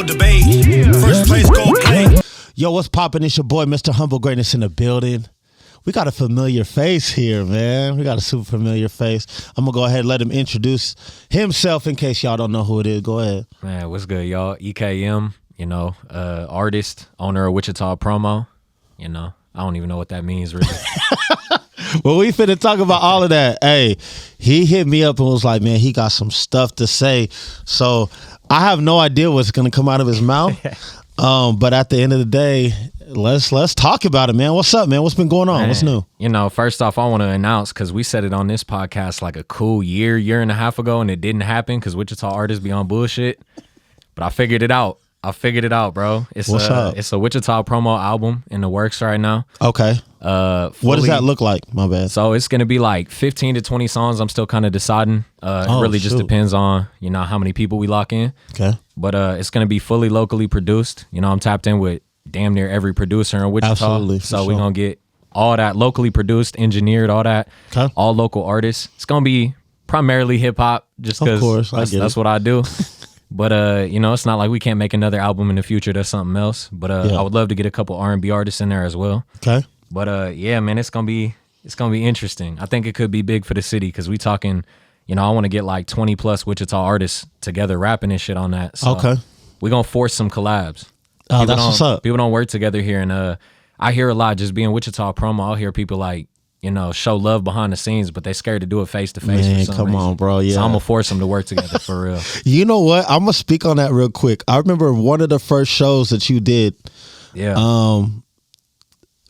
no debate. First place, go play. Yo, what's poppin'? It's your boy, Mr. Humble Greatness in the building. We got a familiar face here, man. We got a super familiar face. I'm going to go ahead and let him introduce himself in case y'all don't know who it is. Go ahead. Man, what's good, y'all? EKM, artist, owner of Wichita Promo. I don't even know what that means, really. Well, we finna talk about all of that. Hey, he hit me up and was like, man, he got some stuff to say. So I have no idea what's going to come out of his mouth. But at the end of the day, let's talk about it, man. What's up, man? What's been going on? Man, what's new? First off, I want to announce, because we said it on this podcast like a cool year and a half ago, and it didn't happen because Wichita artists be on bullshit. But I figured it out. Bro. It's a Wichita Promo album in the works right now. Okay. What does that look like? My bad. So it's going to be like 15 to 20 songs. I'm still kind of deciding. It really just depends on, how many people we lock in. Okay. But it's going to be fully locally produced. I'm tapped in with damn near every producer in Wichita. Absolutely. So we're going to get all that locally produced, engineered, all that. Okay. All local artists. It's going to be primarily hip hop just because that's what I do. But, it's not like we can't make another album in the future. That's something else. But I would love to get a couple R&B artists in there as well. Okay. But, yeah, man, it's going to be interesting. I think it could be big for the city because we talking, I want to get like 20 plus Wichita artists together rapping and shit on that. So okay. We're going to force some collabs. Oh, that's what's up. People don't work together here. And I hear a lot just being Wichita Promo. I'll hear people like, show love behind the scenes, but they scared to do it face to face. Man, come on, bro. Yeah. So I'm gonna force them to work together for real. You know what? I'm gonna speak on that real quick. I remember one of the first shows that you did. Yeah.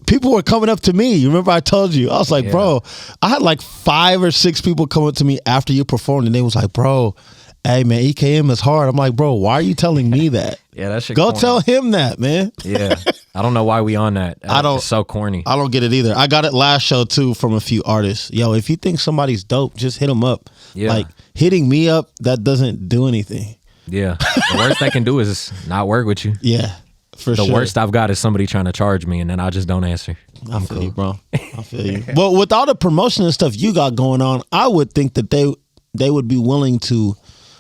People were coming up to me. You remember I told you? I was like, bro, I had like 5 or 6 people come up to me after you performed, and they was like, bro, hey man, EKM is hard. I'm like, bro, why are you telling me that? Yeah, that shit. Go corny. tell him that, man. Yeah, I don't know why we on that. It's so corny. I don't get it either. I got it last show too from a few artists. Yo, if you think somebody's dope, just hit them up. Yeah. Like hitting me up, that doesn't do anything. Yeah, the worst they can do is not work with you. Yeah, for sure. The worst I've got is somebody trying to charge me and then I just don't answer. I feel you, bro. I feel you. But with all the promotion and stuff you got going on, I would think that they would be willing to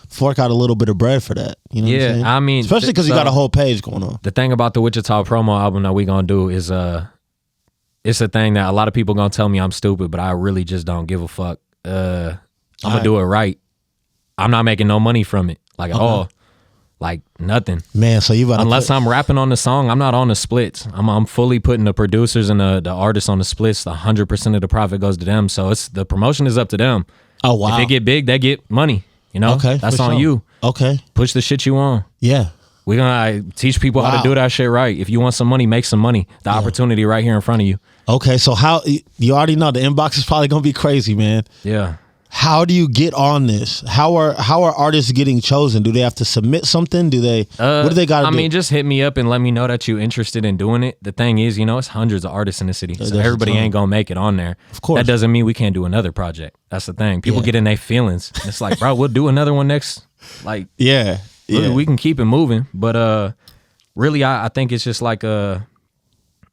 fork out a little bit of bread for that. You know what I'm saying? I mean, especially because you got a whole page going on. The thing about the Wichita Promo album that we gonna do is it's a thing that a lot of people gonna tell me I'm stupid, but I really just don't give a fuck. I'm gonna do it right. I'm not making no money from it, like at all, like nothing. Man, so you unless I'm rapping on the song, I'm not on the splits. I'm fully putting the producers and the artists on the splits. 100% of the profit goes to them. So it's the promotion is up to them. Oh wow! If they get big, they get money. Okay, that's on you. Okay, push the shit you on. Yeah, we're gonna teach people how to do that shit right. If you want some money, make some money. The opportunity right here in front of you. Okay, so how you already know the inbox is probably gonna be crazy, man. Yeah. How do you get on this? How are artists getting chosen? Do they have to submit something? Do they? What do they got to do? I mean, just hit me up and let me know that you're interested in doing it. The thing is, it's hundreds of artists in the city, so everybody ain't gonna make it on there. Of course, that doesn't mean we can't do another project. That's the thing. People get in their feelings. It's like, bro, we'll do another one next. Like, really, we can keep it moving. But really, I think it's just like I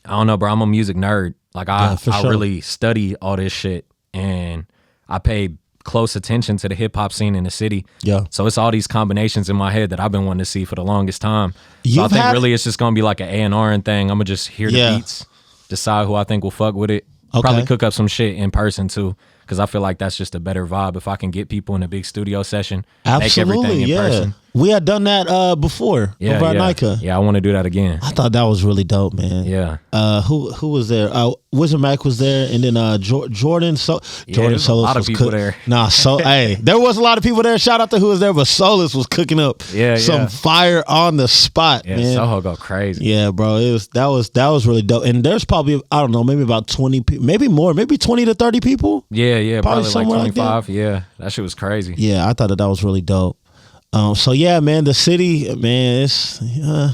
don't know, bro. I'm a music nerd. Like I really study all this shit, and I pay close attention to the hip hop scene in the city. Yeah. So it's all these combinations in my head that I've been wanting to see for the longest time. So I think really it's just gonna be like an A&R thing. I'm gonna just hear the beats, decide who I think will fuck with it. Okay. Probably cook up some shit in person too, because I feel like that's just a better vibe if I can get people in a big studio session, make everything in person. We had done that before over at Nika. Yeah, I want to do that again. I thought that was really dope, man. Yeah. Who was there? Wizard Mac was there, and then Jordan. Jordan Solis. A lot of was people there. Nah, hey, there was a lot of people there. Shout out to who was there, but Solis was cooking up some fire on the spot. Yeah, man. Soho go crazy. Yeah, bro. That was really dope. And there's probably, I don't know, maybe about 20 people, maybe more, maybe 20 to 30 people. Yeah, probably like 25. Yeah, that shit was crazy. Yeah, I thought that was really dope. So yeah, man, the city, man, it's yeah,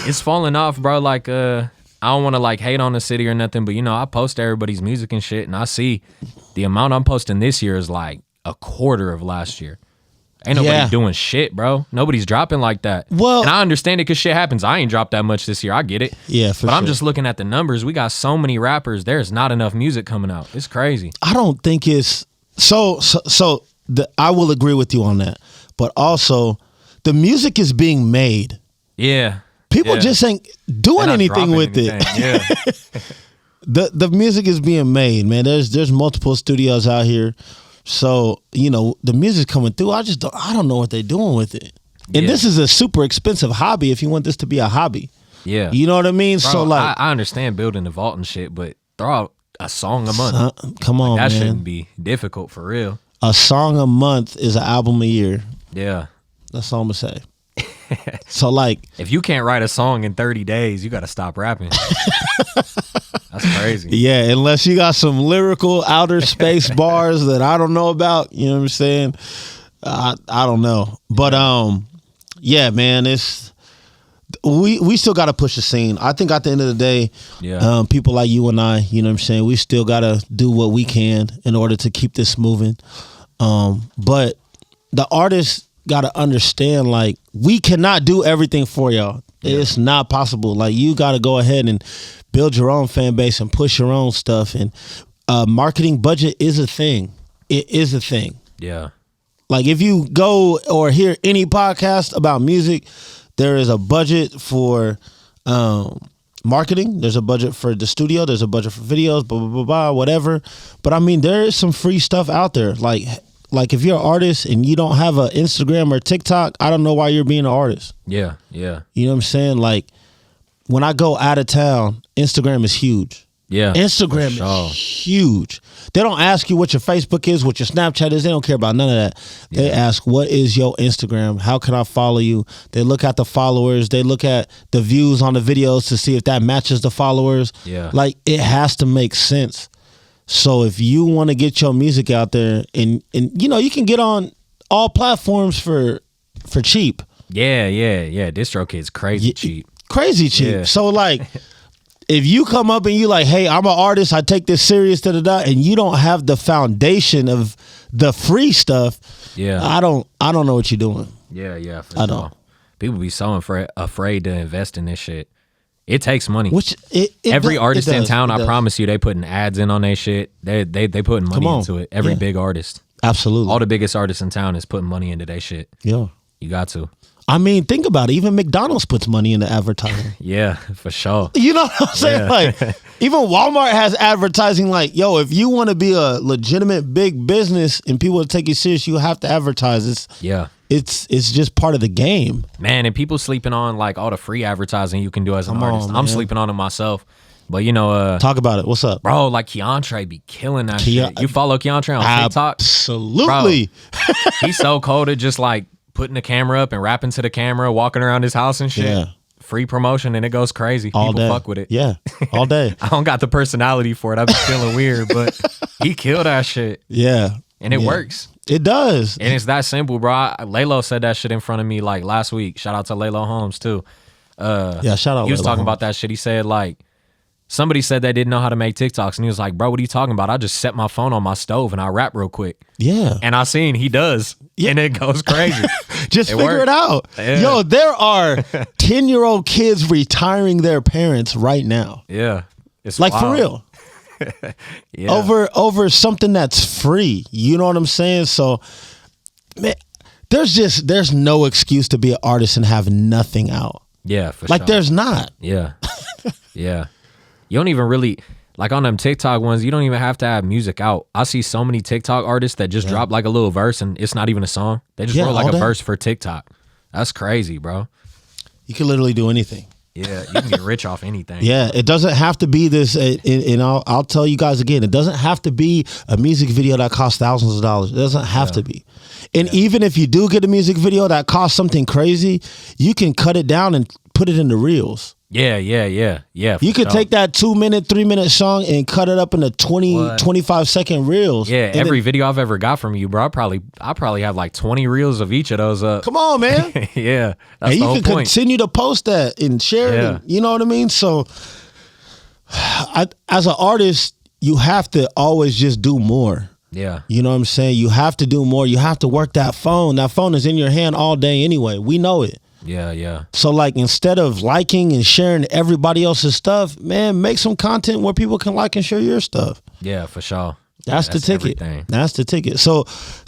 it's falling off, bro. Like, I don't want to like hate on the city or nothing, but I post everybody's music and shit, and I see the amount I'm posting this year is like a quarter of last year. Ain't nobody doing shit, bro. Nobody's dropping like that. Well, and I understand it because shit happens. I ain't dropped that much this year. I get it. Yeah, but I'm just looking at the numbers. We got so many rappers. There's not enough music coming out. It's crazy. I don't think it's so. I will agree with you on that. But also, the music is being made. Yeah. People just ain't doing anything with it. Yeah. The music is being made, man. There's multiple studios out here. So, the music's coming through. I don't know what they're doing with it. And this is a super expensive hobby if you want this to be a hobby. Yeah. You know what I mean? Bro, so like I understand building the vault and shit, but throw out a song a month. Come on, that man. shouldn't be difficult for real. A song a month is an album a year. Yeah. That's all I'm gonna say. So like, if you can't write a song in 30 days, you got to stop rapping. That's crazy. Yeah, unless you got some lyrical outer space bars that I don't know about. You know what I'm saying? I don't know, but yeah, man, we still got to push the scene. I think at the end of the day, people like you and I, you know what I'm saying, we still got to do what we can in order to keep this moving. But the artists got to understand, like, we cannot do everything for y'all. It's not possible. Like, you got to go ahead and build your own fan base and push your own stuff. And marketing budget is a thing. It is a thing. Yeah. Like, if you go or hear any podcast about music, there is a budget for marketing. There's a budget for the studio. There's a budget for videos, blah, blah, blah, blah, whatever. But, I mean, there is some free stuff out there. Like if you're an artist and you don't have an Instagram or TikTok, I don't know why you're being an artist. Yeah, yeah. You know what I'm saying? Like, when I go out of town, Instagram is huge. Yeah. Instagram is huge. They don't ask you what your Facebook is, what your Snapchat is. They don't care about none of that. They ask, what is your Instagram? How can I follow you? They look at the followers. They look at the views on the videos to see if that matches the followers. Yeah. Like, it has to make sense. So if you want to get your music out there and you can get on all platforms for cheap. Yeah. DistroKid's crazy cheap. Crazy cheap. Yeah. So like, if you come up and you like, hey, I'm an artist, I take this serious, and you don't have the foundation of the free stuff, I don't know what you're doing. Yeah, for sure. Don't. People be so afraid to invest in this shit. It takes money. Which every artist in town, I promise you, they putting ads in on their shit. They putting money into it. Every big artist. Absolutely. All the biggest artists in town is putting money into their shit. Yeah. You got to. I mean, think about it. Even McDonald's puts money into advertising. Yeah, for sure. You know what I'm saying? Like, even Walmart has advertising. Like, yo, if you want to be a legitimate big business and people to take you serious, you have to advertise. It's just part of the game. Man, and people sleeping on like all the free advertising you can do as an artist. I'm sleeping on it myself. But talk about it. What's up? Bro, like Keontre be killing that shit. You follow Keontre on TikTok? Absolutely. Bro, he's so cold at just like putting the camera up and rapping to the camera, walking around his house and shit. Yeah. Free promotion and it goes crazy. All People day. fuck with it. Yeah, all day. I don't got the personality for it. I be feeling weird, but he killed that shit. Yeah. And it works. It does. And it's that simple, bro. Lalo said that shit in front of me like last week. Shout out to Lalo Holmes too. Shout out. He was Lalo talking Holmes. about that shit. He said like, somebody said they didn't know how to make TikToks. And he was like, bro, what are you talking about? I just set my phone on my stove and I rap real quick. Yeah. And I seen he does. Yeah. And it goes crazy. Just figure it out. Yeah. Yo, there are 10-year-old kids retiring their parents right now. Yeah. It's like wild. For real. Yeah. Over something that's free. You know what I'm saying? So, man, there's no excuse to be an artist and have nothing out. Yeah, for like sure. There's not. Yeah. Yeah. You don't even really, like on them TikTok ones, you don't even have to have music out. I see so many TikTok artists that just drop like a little verse and it's not even a song. They just wrote like a verse for TikTok. That's crazy, bro. You can literally do anything. Yeah, you can get rich off anything. Yeah, it doesn't have to be this, and I'll tell you guys again, it doesn't have to be a music video that costs thousands of dollars. It doesn't have to be. And even if you do get a music video that costs something crazy, you can cut it down and put it into reels. Yeah. You could take that 2-minute, 3-minute song and cut it up into 20, 25 second reels. Yeah, every video I've ever got from you, bro, I probably have like 20 reels of each of those up. Come on, man. Yeah, and that's the you whole can point. continue to post that and share it. And, you know what I mean? So, as an artist, you have to always just do more. Yeah. You know what I'm saying? You have to do more. You have to work that phone. That phone is in your hand all day anyway. We know it. Yeah. So like, instead of liking and sharing everybody else's stuff, man, make some content where people can like and share your stuff. Yeah, for sure. That's the ticket. Everything. That's the ticket. So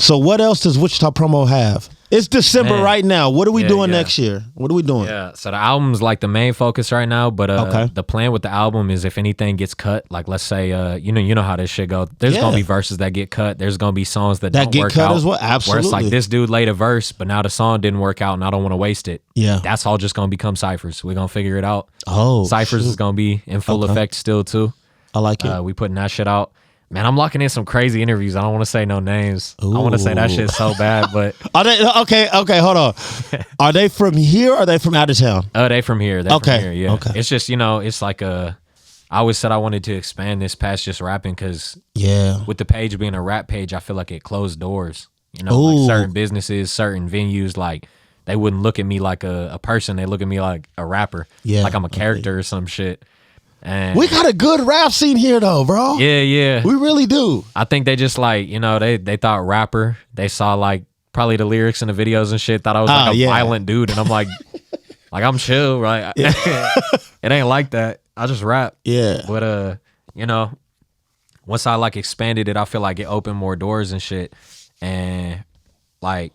what else does Wichita Promo have? It's December right now. What are we doing next year? What are we doing? Yeah, so the album's like the main focus right now, but the plan with the album is if anything gets cut, like let's say you know how this shit go. There's gonna be verses that get cut. There's gonna be songs that don't get work cut out. as well. Absolutely. Where it's like this dude laid a verse, but now the song didn't work out, and I don't want to waste it. Yeah, that's all just gonna become ciphers. We're gonna figure it out. Oh, ciphers is gonna be in full effect still too. I like it. We putting that shit out. Man, I'm locking in some crazy interviews. I don't want to say no names. Ooh. I want to say that shit so bad, but are they okay? Hold on. Are they from here or are they from out of town? Oh, they from here. They're from here, yeah. Okay. It's just, it's like I always said I wanted to expand this past just rapping because with the page being a rap page, I feel like it closed doors. Like certain businesses, certain venues, like they wouldn't look at me like a person. They look at me like a rapper. Yeah. Like I'm a character or some shit. And we got a good rap scene here though, bro. Yeah. We really do. I think they just like, they thought rapper. They saw like probably the lyrics in the videos and shit, thought I was like a violent dude. And I'm like, I'm chill, right? It ain't like that. I just rap. Yeah. But once I like expanded it, I feel like it opened more doors and shit. And like,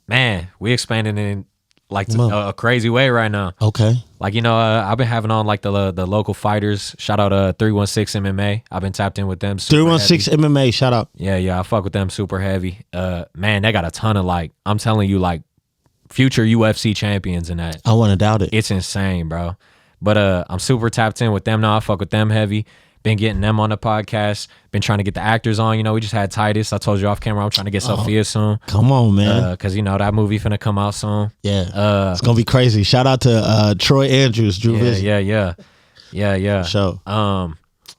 man, we expanded in like a crazy way right now. Okay. Like, I've been having on like the local fighters. Shout out 316 MMA. I've been tapped in with them. 316 MMA, shout out. Yeah, I fuck with them super heavy. Man, they got a ton of like, I'm telling you, like future UFC champions in that. I wouldn't doubt it. It's insane, bro. But I'm super tapped in with them now. I fuck with them heavy. Been getting them on the podcast. Been trying to get the actors on. We just had Titus. I told you off camera I'm trying to get Sophia soon. Come on, man. Because, that movie finna come out soon. Yeah. It's going to be crazy. Shout out to Troy Andrews, Drew Vision. Yeah. Show.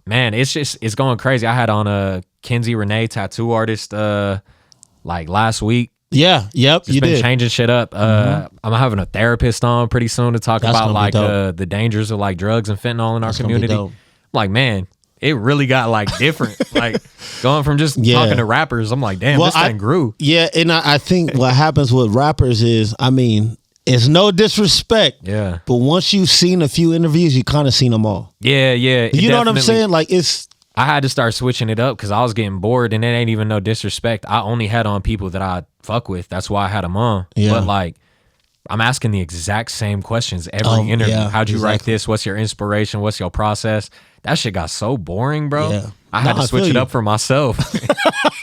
Man, it's going crazy. I had on Kenzie Renee, tattoo artist, like last week. Yeah, yep, you been changing shit up. I'm having a therapist on pretty soon to talk about like the dangers of like drugs and fentanyl in our community. I'm like, man, it really got like different. Like going from just talking to rappers, I'm like, damn, this thing grew. Yeah, and I think what happens with rappers is, it's no disrespect. Yeah. But once you've seen a few interviews, you kind of seen them all. Yeah. You know what I'm saying? Like I had to start switching it up because I was getting bored, and it ain't even no disrespect. I only had on people that I fuck with. That's why I had them on. Yeah. But like, I'm asking the exact same questions every interview. Yeah, how'd you write this? What's your inspiration? What's your process? That shit got so boring, bro. Yeah. I had to switch it up for myself.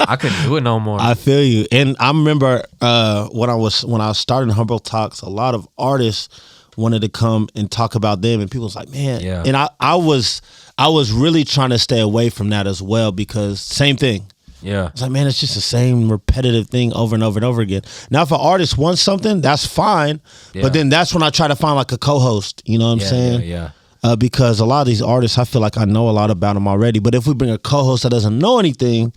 I couldn't do it no more. I feel you. And I remember when I was starting Humble Talks, a lot of artists wanted to come and talk about them, and people was like, man. Yeah. And I was really trying to stay away from that as well because same thing. Yeah. It's like, man, it's just the same repetitive thing over and over and over again. Now, if an artist wants something, that's fine. Yeah. But then that's when I try to find like a co-host. You know what I'm saying? Yeah. Because a lot of these artists, I feel like I know a lot about them already. But if we bring a co-host that doesn't know anything,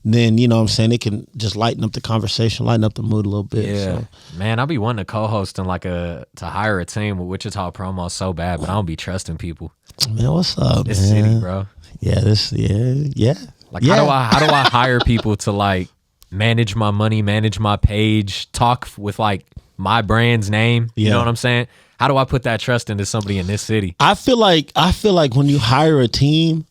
then, you know what I'm saying, it can just lighten up the conversation, lighten up the mood a little bit. Yeah. So. Man, I'll be wanting to co-host and like to hire a team with Wichita Promo so bad, but I don't be trusting people. Man, what's up, this city, bro. Yeah, yeah. Like, how do I hire people to like manage my money, manage my page, talk with like my brand's name? You know what I'm saying? How do I put that trust into somebody in this city? I feel like when you hire a team,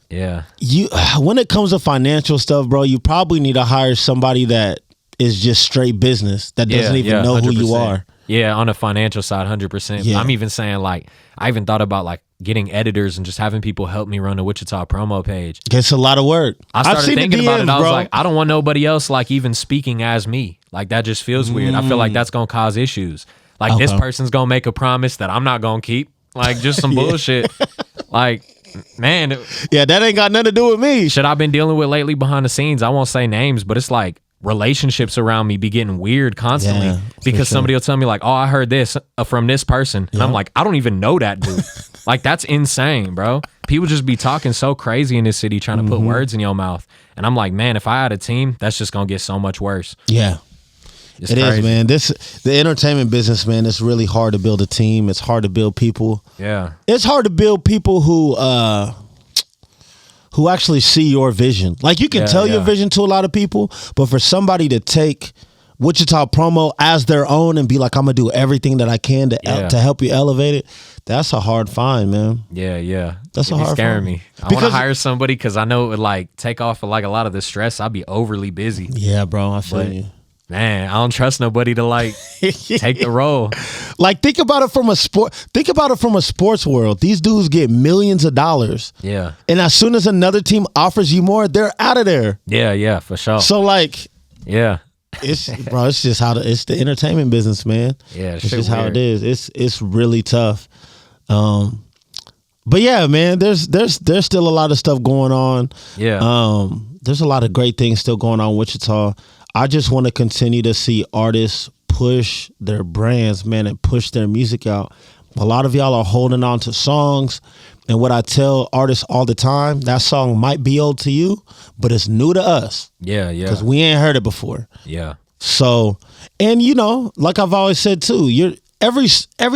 when it comes to financial stuff, bro, you probably need to hire somebody that is just straight business that doesn't even know 100%. Who you are. Yeah, on the financial side, 100%. Yeah. I'm even saying like I even thought about like getting editors and just having people help me run the Wichita Promo page. It's a lot of work. I started thinking about it. I was like, I don't want nobody else like even speaking as me. Like that just feels weird. I feel like that's gonna cause issues. Like this person's gonna make a promise that I'm not gonna keep. Like just some bullshit. Like, man. That ain't got nothing to do with me. Shit I've been dealing with lately behind the scenes. I won't say names, but it's like relationships around me be getting weird constantly because somebody will tell me like, oh, I heard this from this person. And I'm like, I don't even know that dude. Like, that's insane, bro. People just be talking so crazy in this city trying to put words in your mouth. And I'm like, man, if I had a team, that's just going to get so much worse. Yeah. It is, man. The entertainment business, man, it's really hard to build a team. It's hard to build people. Yeah. It's hard to build people who actually see your vision. Like you can tell your vision to a lot of people, but for somebody to take Wichita Promo as their own and be like, I'm gonna do everything that I can to help you elevate it. That's a hard find, man. Yeah. That's a hard scaring find. Me. I want to hire somebody because I know it would like take off like a lot of the stress. I'd be overly busy. Yeah, bro, I feel you. Man, I don't trust nobody to like take the role. Like think about it from a sports world. These dudes get millions of dollars. Yeah. And as soon as another team offers you more, they're out of there. Yeah, for sure. So like, yeah. It's just how it's the entertainment business, man. Yeah, it's just how it is. It's really tough. But yeah, man, there's still a lot of stuff going on. Yeah. There's a lot of great things still going on in Wichita. I just want to continue to see artists push their brands, man, and push their music out. A lot of y'all are holding on to songs, and what I tell artists all the time, that song might be old to you, but it's new to us. Yeah. Because we ain't heard it before. Yeah. So, and you know, like I've always said too, you're every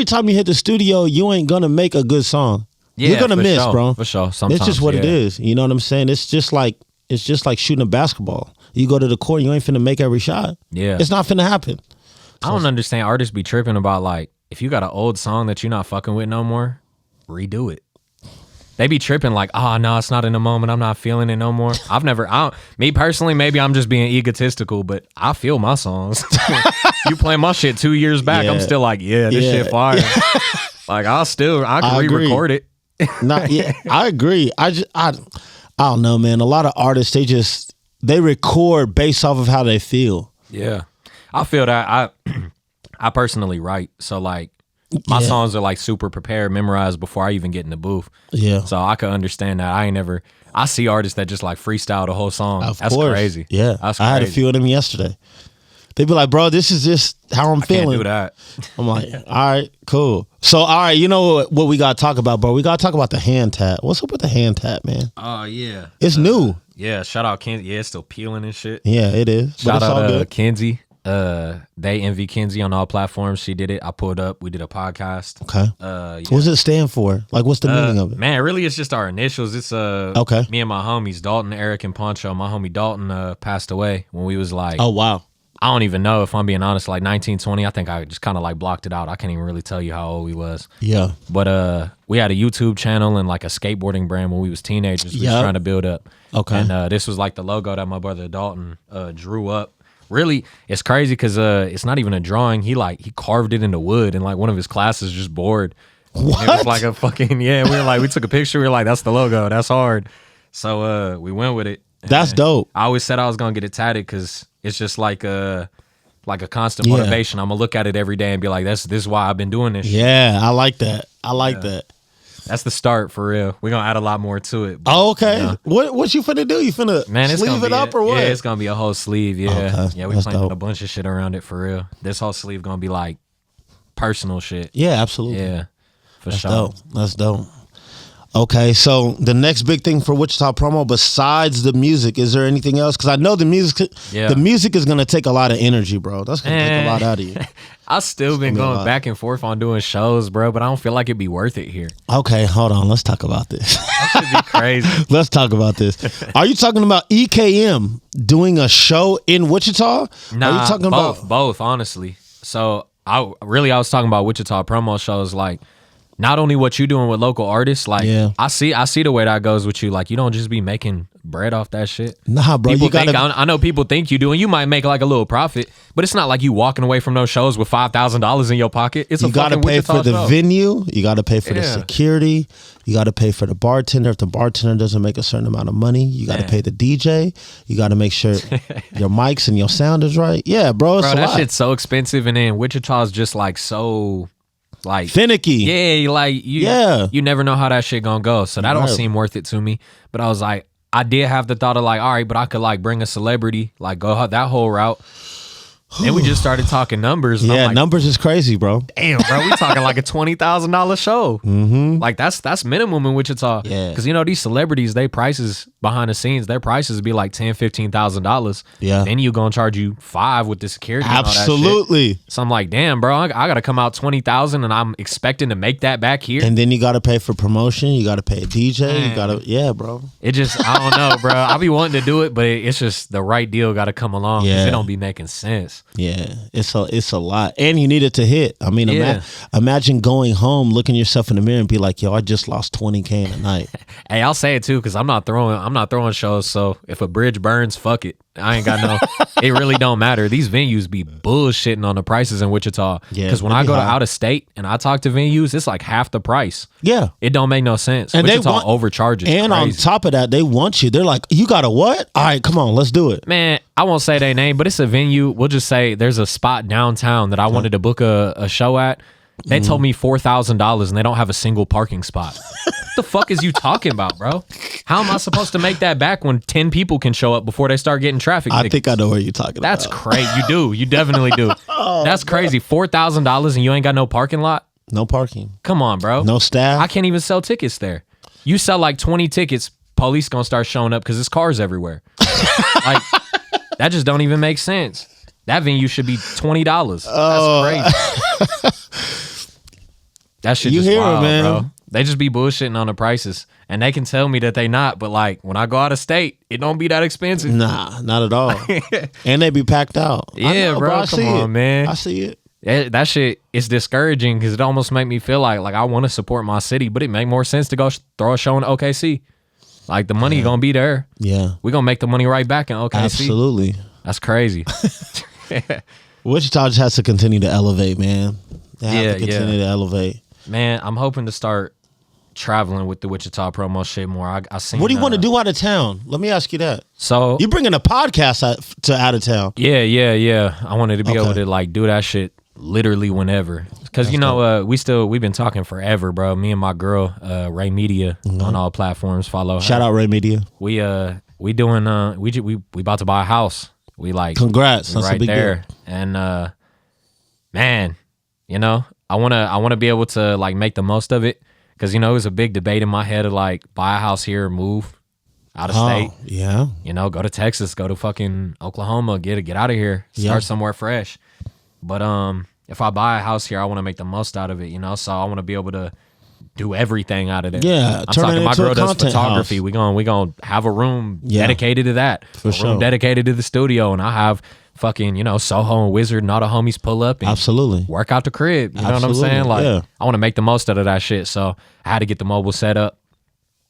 time you hit the studio, you ain't gonna make a good song. Yeah, you're gonna miss, bro. For sure. Sometimes, it's just what it is. You know what I'm saying? It's just like shooting a basketball. You go to the court, you ain't finna make every shot. Yeah. It's not finna happen. I don't understand. Artists be tripping about like, if you got an old song that you're not fucking with no more, redo it. They be tripping like, oh no, it's not in the moment. I'm not feeling it no more. Me personally, maybe I'm just being egotistical, but I feel my songs. You play my shit 2 years back, I'm still like, this shit fire. Like I can re-record it. I agree. I don't know, man. A lot of artists, they record based off of how they feel. Yeah. I feel that I personally write. So like my songs are like super prepared, memorized before I even get in the booth. Yeah. So I could understand that. I see artists that just like freestyle the whole song. That's crazy. Yeah. That's crazy. I had a few of them yesterday. They'd be like, bro, this is just how I'm feeling. I can't do that. I'm like, all right, cool. So, all right, you know what we got to talk about, bro? We got to talk about the hand tap. What's up with the hand tap, man? Oh, yeah. It's new. Yeah, shout out Kenzie. Yeah, it's still peeling and shit. Yeah, it is. Shout out Kenzie. They envy Kenzie on all platforms. She did it. I pulled up. We did a podcast. Okay. What does it stand for? Like, what's the meaning of it? Man, really, it's just our initials. It's okay. Me and my homies, Dalton, Eric, and Poncho. My homie Dalton passed away when we was like, oh wow. I don't even know if I'm being honest, like 1920. I think I just kind of like blocked it out. I can't even really tell you how old he was. Yeah. But we had a YouTube channel and like a skateboarding brand when we was teenagers. We was trying to build up. Okay. And this was like the logo that my brother Dalton drew up. Really, it's crazy because it's not even a drawing. He carved it into wood, and like one of his classes just bored. What? It was like a fucking we took a picture. We were like, that's the logo. That's hard. So we went with it. That's dope. I always said I was gonna get it tatted because it's just like a constant motivation. I'm gonna look at it every day and be like, this is why I've been doing this. Yeah, I like that. I like that. That's the start for real. We're gonna add a lot more to it. But, okay. What you finna do? You finna sleeve it up or what? Yeah, it's gonna be a whole sleeve. Yeah. Okay. Yeah, we planning a bunch of shit around it for real. This whole sleeve gonna be like personal shit. Yeah, absolutely. Yeah. That's dope. That's dope. Okay, so the next big thing for Wichita Promo, besides the music, is there anything else? Because I know the music is going to take a lot of energy, bro. That's going to take a lot out of you. I've still been going back and forth on doing shows, bro, but I don't feel like it'd be worth it here. Okay, hold on. Let's talk about this. That should be crazy. Let's talk about this. Are you talking about EKM doing a show in Wichita? Nah, are you talking both, honestly. So I was talking about Wichita Promo shows, like, not only what you doing with local artists, like I see the way that goes with you. Like you don't just be making bread off that shit. Nah, bro. I know people think you do, and you might make like a little profit, but it's not like you walking away from those shows with $5,000 in your pocket. It's you got to pay Wichita for the show. venue. You got to pay for the security. You got to pay for the bartender. If the bartender doesn't make a certain amount of money, you got to pay the DJ. You got to make sure your mics and your sound is right. Yeah, bro. It's that shit's so expensive, and then Wichita's just like so. Like finicky. Yeah, like you never know how that shit gonna go. So that don't seem worth it to me. But I was like, I did have the thought of like, all right, but I could like bring a celebrity, like go that whole route. Then we just started talking numbers. Yeah, like, numbers is crazy, bro. Damn, bro, we talking like a $20,000 show. Mm-hmm. Like that's minimum in Wichita. Yeah, because these celebrities, they prices behind the scenes, their prices be like $10,000-$15,000. Yeah, then you gonna charge you $5,000 with the security. Absolutely. And all that shit. So I'm like, damn, bro, I gotta come out $20,000, and I'm expecting to make that back here. And then you gotta pay for promotion. You gotta pay a DJ. You gotta, bro. It just, I don't know, bro. I be wanting to do it, but it's just the right deal gotta come along. Yeah, it don't be making sense. Yeah, it's a lot, and you need it to hit. I mean, imagine going home, looking yourself in the mirror, and be like, "Yo, I just lost 20K in a night." Hey, I'll say it too, because I'm not throwing shows. So if a bridge burns, fuck it. I ain't got no. It really don't matter. These venues be bullshitting on the prices in Wichita. Yeah, because when I go to out of state and I talk to venues, it's like half the price. Yeah, it don't make no sense. And Wichita overcharges. And crazy. On top of that, they want you. They're like, "You got a what? All right, come on, let's do it." Man, I won't say their name, but it's a venue. We'll just say there's a spot downtown that I wanted to book a show at. They told me $4,000 and they don't have a single parking spot. What the fuck is you talking about, bro? How am I supposed to make that back when 10 people can show up before they start getting traffic? I think I know what you're talking about. That's crazy. You do. You definitely do. That's crazy. $4,000 and you ain't got no parking lot? No parking. Come on, bro. No staff. I can't even sell tickets there. You sell like 20 tickets, police gonna start showing up because there's cars everywhere. Like, that just don't even make sense. That venue should be $20. That's crazy. That shit just wild, man. Bro. They just be bullshitting on the prices. And they can tell me that they not, but like when I go out of state, it don't be that expensive. Nah, not at all. And they be packed out. Yeah, bro. Come on, man. I see it. That shit is discouraging because it almost make me feel like I want to support my city, but it make more sense to go throw a show in OKC. Like the money gonna be there. Yeah. We gonna make the money right back in OKC. Absolutely. That's crazy. Wichita just has to continue to elevate, man. They have to continue to elevate. Man, I'm hoping to start traveling with the Wichita promo shit more. I seen. What do you want to do out of town? Let me ask you that. So you bringing a podcast to out of town? Yeah. I wanted to be able to like do that shit literally whenever, because you know we've been talking forever, bro. Me and my girl, Ray Media, on all platforms. Follow her. Shout out Ray Media. We doing we about to buy a house. We like congrats. That's right a big there, deal. and man, you know. I wanna be able to like make the most of it, because you know it was a big debate in my head of like buy a house here, move out of state. Yeah. You know, go to Texas, go to fucking Oklahoma, get out of here, start somewhere fresh. But if I buy a house here, I want to make the most out of it. You know, so I want to be able to do everything out of there. Yeah, I'm talking. My girl does photography. We gonna have a room dedicated to that. Room dedicated to the studio, and I have. Fucking, you know, Soho and Wizard and all the homies pull up and absolutely work out the crib. You know what I'm saying? Like, I want to make the most out of that shit. So I had to get the mobile set up.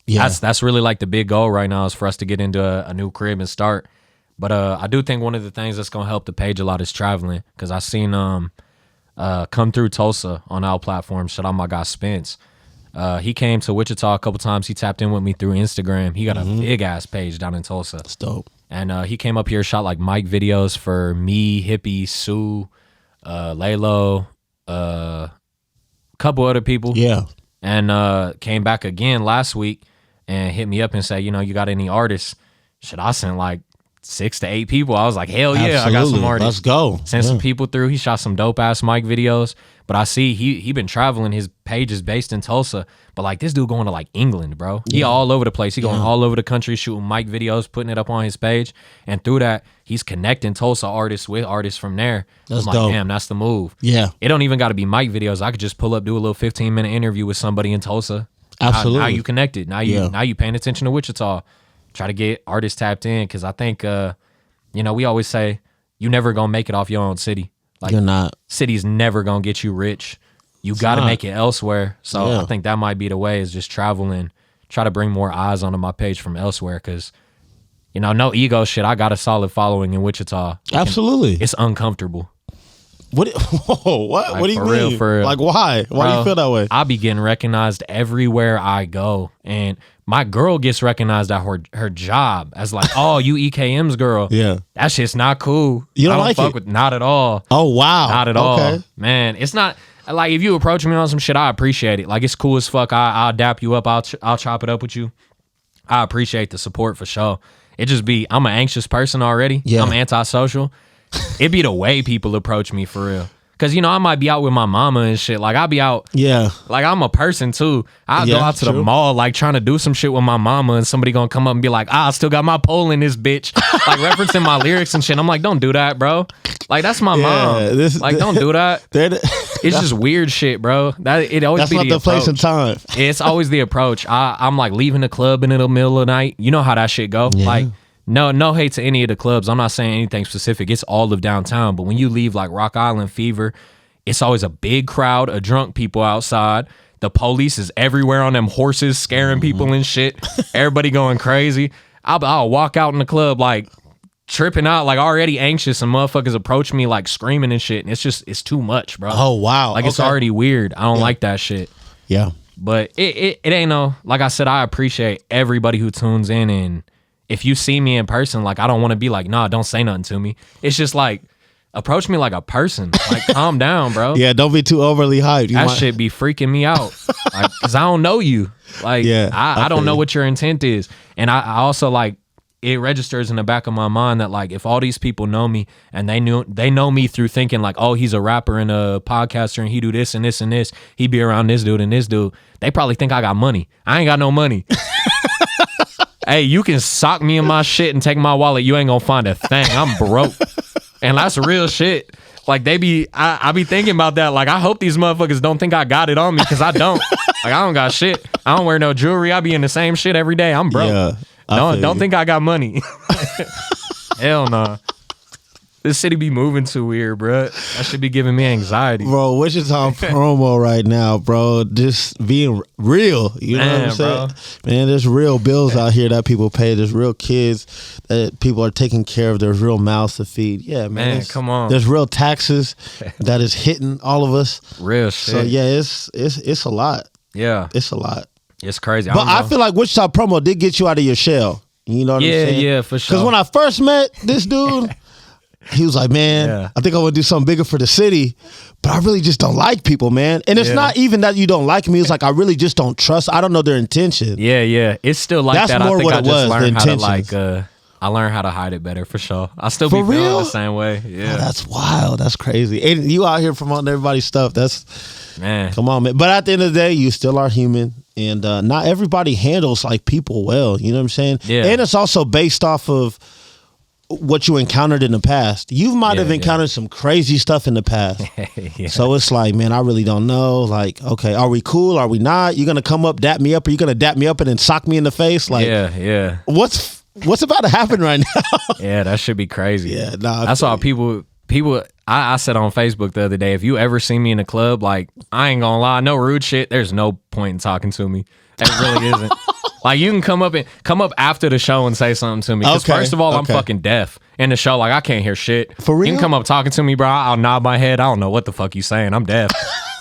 Yeah, that's really like the big goal right now is for us to get into a new crib and start. But I do think one of the things that's gonna help the page a lot is traveling, because I seen Come Through Tulsa on our platform. Shout out my guy Spence. He came to Wichita a couple times. He tapped in with me through Instagram. He got a big ass page down in Tulsa. That's dope. And he came up here, shot like mic videos for me, Hippie, Sue, Laylo, a couple other people. Yeah. And came back again last week and hit me up and said, you know, you got any artists? Shit, I sent like 6 to 8 people. I was like, hell yeah, absolutely. I got some artists. Let's go. Sent some people through. He shot some dope ass mic videos. But I see he been traveling. His page is based in Tulsa. But like this dude going to like England, bro. He all over the place. He going all over the country shooting mic videos, putting it up on his page. And through that, he's connecting Tulsa artists with artists from there. That's I'm dope. like, damn, that's the move. Yeah. It don't even got to be mic videos. I could just pull up, do a little 15-minute interview with somebody in Tulsa. Absolutely. Now you connected. Now you paying attention to Wichita. Try to get artists tapped in, because I think, you know, we always say you never gonna make it off your own city. Like, you're not. City's never gonna get you rich. You got to make it elsewhere. So I think that might be the way, is just travel and try to bring more eyes onto my page from elsewhere, because, you know, no ego shit. I got a solid following in Wichita. Absolutely. It's uncomfortable. What? Whoa, what? Like, what do you mean? For real. Like, why? Why do you feel that way? I be getting recognized everywhere I go. And my girl gets recognized at her job as like, oh, you EKM's girl. Yeah. That shit's not cool. You don't I like fuck it? With, not at all. Oh, wow. Not at all. Man, it's not... Like, if you approach me on some shit, I appreciate it. Like, it's cool as fuck. I'll dap you up. I'll chop it up with you. I appreciate the support for sure. It just be, I'm an anxious person already. Yeah. I'm antisocial. It be the way people approach me for real. Because, you know, I might be out with my mama and shit. Like, I be out. Yeah. Like, I'm a person, too. I'll go out to the mall, like, trying to do some shit with my mama, and somebody gonna come up and be like, I still got my pole in this bitch. Like, referencing my lyrics and shit. I'm like, don't do that, bro. Like, that's my mom. Don't do that. It's just weird shit, bro. It always that's be not the place and time. It's always the approach. I'm like leaving the club in the middle of the night. You know how that shit go. Yeah. Like, no hate to any of the clubs. I'm not saying anything specific. It's all of downtown. But when you leave like Rock Island, Fever, it's always a big crowd of drunk people outside. The police is everywhere on them horses, scaring people and shit. Everybody going crazy. I'll walk out in the club like tripping out, like already anxious, and motherfuckers approach me like screaming and shit. And it's too much, bro. Oh, wow. Like it's already weird. I don't like that shit. Yeah. But it ain't no, like I said, I appreciate everybody who tunes in. And if you see me in person, like I don't want to be like, nah, don't say nothing to me. It's just like, approach me like a person. Like, calm down, bro. Yeah, don't be too overly hyped. That shit be freaking me out. Like, cause I don't know you. Like, I don't know what your intent is. And I also like, it registers in the back of my mind that like, if all these people know me and they know me through thinking like, oh, he's a rapper and a podcaster and he do this and this and this, he be around this dude and this dude, they probably think I got money. I ain't got no money. Hey, you can sock me in my shit and take my wallet. You ain't gonna find a thing. I'm broke. And that's real shit. Like I be thinking about that. Like I hope these motherfuckers don't think I got it on me, because I don't. Like I don't got shit. I don't wear no jewelry. I be in the same shit every day. I'm broke. Yeah, don't think I got money. Hell no. This city be moving too weird, bro. That should be giving me anxiety. Bro, Wichita promo right now, bro. Just being real. You know what I'm saying? Bro. Man, there's real bills out here that people pay. There's real kids that people are taking care of. There's real mouths to feed. Yeah, man. Come on. There's real taxes that is hitting all of us. Real shit. So yeah, it's a lot. Yeah. It's a lot. It's crazy. But I feel like Wichita promo did get you out of your shell. You know what I'm saying? Yeah, for sure. Because when I first met this dude, he was like, man, I think I want to do something bigger for the city, but I really just don't like people, man. And it's not even that you don't like me. It's like, I really just don't trust. I don't know their intention. Yeah. It's still like That's that. More I think what I it just was, learned how to intentions. I learned how to hide it better, for sure. I still be feeling the same way. Yeah. Oh, that's wild. That's crazy. And you out here promoting everybody's stuff. That's, man. Come on, man. But at the end of the day, you still are human. And not everybody handles like people well. You know what I'm saying? Yeah. And it's also based off of what you encountered in the past. You might have encountered some crazy stuff in the past. So it's like, man, I really don't know. Like, okay, are we cool? Are we not? You gonna come up, dap me up, or you gonna dap me up and then sock me in the face? Like, yeah. What's about to happen right now? Yeah, that should be crazy. Yeah, nah. That's why people. I said on Facebook the other day, if you ever see me in a club, like, I ain't gonna lie, no rude shit, there's no point in talking to me. It really isn't. Like, you can come up after the show and say something to me. Because first of all, I'm fucking deaf in the show. Like, I can't hear shit. For real? You can come up talking to me, bro. I'll nod my head. I don't know what the fuck you saying. I'm deaf.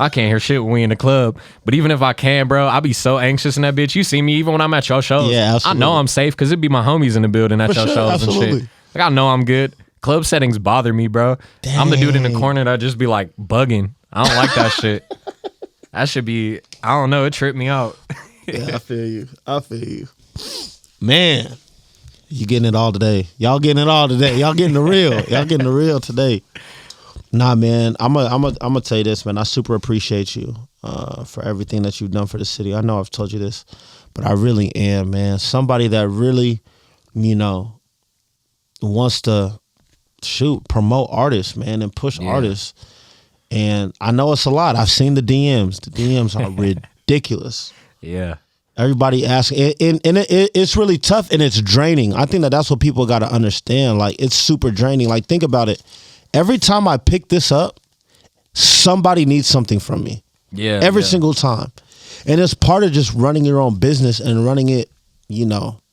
I can't hear shit when we in the club. But even if I can, bro, I be so anxious in that bitch. You see me even when I'm at your shows. Yeah, absolutely. I know I'm safe because it be my homies in the building at your shows and shit. Like, I know I'm good. Club settings bother me, bro. Dang. I'm the dude in the corner that just be like bugging. I don't like that shit. That should be, I don't know, it tripped me out. Yeah, I feel you. Man, you getting it all today. Y'all getting it all today. Y'all getting the real. Y'all getting the real today. Nah, man, I'm gonna tell you this, man. I super appreciate you for everything that you've done for the city. I know I've told you this, but I really am, man. Somebody that really, wants to promote artists, man, and push artists. And I know it's a lot. I've seen the DMs. The DMs are ridiculous. Yeah. Everybody asking, and it's really tough and it's draining. I think that's what people got to understand. Like, it's super draining. Like, think about it. Every time I pick this up, somebody needs something from me. Yeah. Every single time. And it's part of just running your own business and running it,